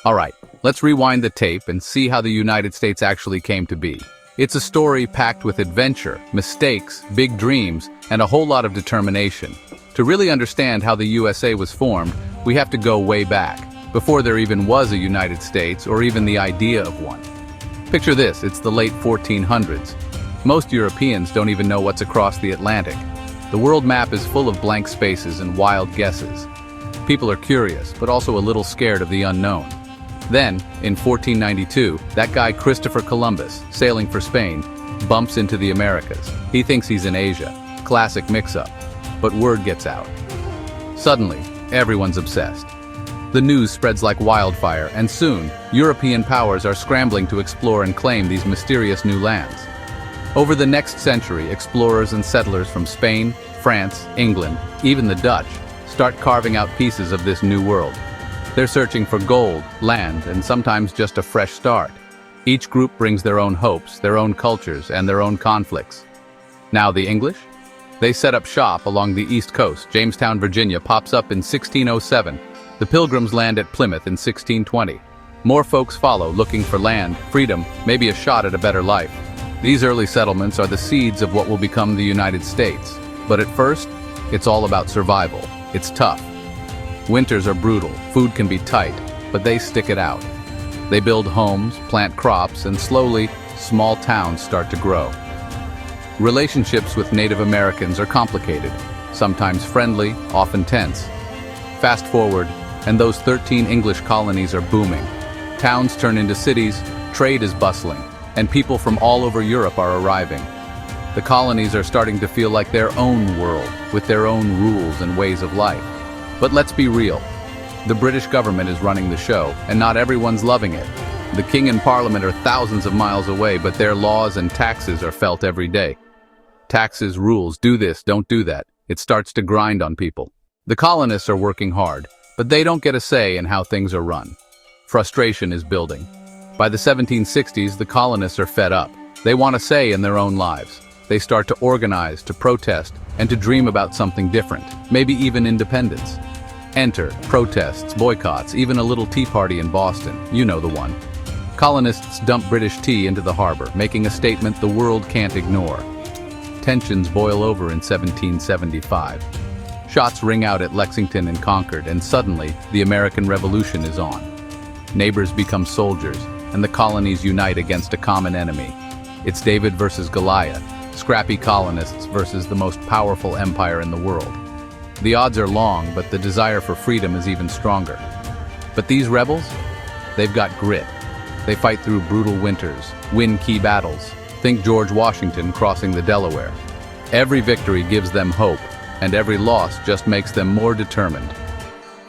Alright, let's rewind the tape and see how the United States actually came to be. It's a story packed with adventure, mistakes, big dreams, and a whole lot of determination. To really understand how the USA was formed, we have to go way back, before there even was a United States or even the idea of one. Picture this, it's the late 1400s. Most Europeans don't even know what's across the Atlantic. The world map is full of blank spaces and wild guesses. People are curious, but also a little scared of the unknown. Then, in 1492, that guy Christopher Columbus, sailing for Spain, bumps into the Americas. He thinks he's in Asia. Classic mix-up. But word gets out. Suddenly, everyone's obsessed. The news spreads like wildfire, and soon, European powers are scrambling to explore and claim these mysterious new lands. Over the next century, explorers and settlers from Spain, France, England, even the Dutch, start carving out pieces of this new world. They're searching for gold, land, and sometimes just a fresh start. Each group brings their own hopes, their own cultures, and their own conflicts. Now the English? They set up shop along the East Coast. Jamestown, Virginia pops up in 1607. The Pilgrims land at Plymouth in 1620. More folks follow, looking for land, freedom, maybe a shot at a better life. These early settlements are the seeds of what will become the United States. But at first, it's all about survival. It's tough. Winters are brutal, food can be tight, but they stick it out. They build homes, plant crops, and slowly, small towns start to grow. Relationships with Native Americans are complicated, sometimes friendly, often tense. Fast forward, and those 13 English colonies are booming. Towns turn into cities, trade is bustling, and people from all over Europe are arriving. The colonies are starting to feel like their own world, with their own rules and ways of life. But let's be real. The British government is running the show, and not everyone's loving it. The King and Parliament are thousands of miles away, but their laws and taxes are felt every day. Taxes, rules, do this, don't do that. It starts to grind on people. The colonists are working hard, but they don't get a say in how things are run. Frustration is building. By the 1760s, the colonists are fed up. They want a say in their own lives. They start to organize, to protest, and to dream about something different, maybe even independence. Enter protests, boycotts, even a little tea party in Boston. You know the one. Colonists dump British tea into the harbor, making a statement the world can't ignore. Tensions boil over in 1775. Shots ring out at Lexington and Concord, and suddenly, the American Revolution is on. Neighbors become soldiers, and the colonies unite against a common enemy. It's David versus Goliath, scrappy colonists versus the most powerful empire in the world. The odds are long, but the desire for freedom is even stronger. But these rebels? They've got grit. They fight through brutal winters, win key battles. Think George Washington crossing the Delaware. Every victory gives them hope, and every loss just makes them more determined.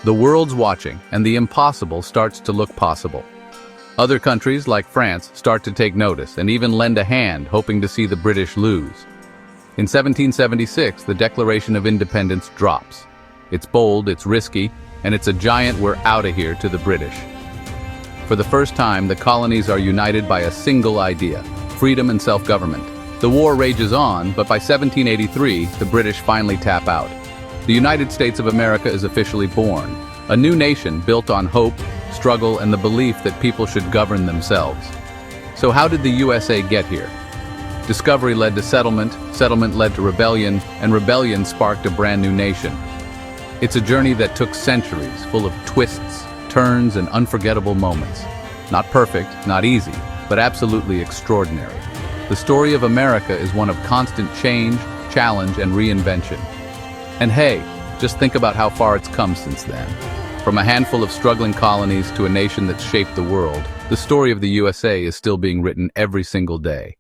The world's watching, and the impossible starts to look possible. Other countries, like France, start to take notice and even lend a hand, hoping to see the British lose. In 1776, the Declaration of Independence drops. It's bold, it's risky, and it's a giant "we're outta here" to the British. For the first time, the colonies are united by a single idea: freedom and self-government. The war rages on, but by 1783, the British finally tap out. The United States of America is officially born, a new nation built on hope, struggle, and the belief that people should govern themselves. So how did the USA get here? Discovery led to settlement, settlement led to rebellion, and rebellion sparked a brand new nation. It's a journey that took centuries, full of twists, turns, and unforgettable moments. Not perfect, not easy, but absolutely extraordinary. The story of America is one of constant change, challenge, and reinvention. And hey, just think about how far it's come since then. From a handful of struggling colonies to a nation that's shaped the world, the story of the USA is still being written every single day.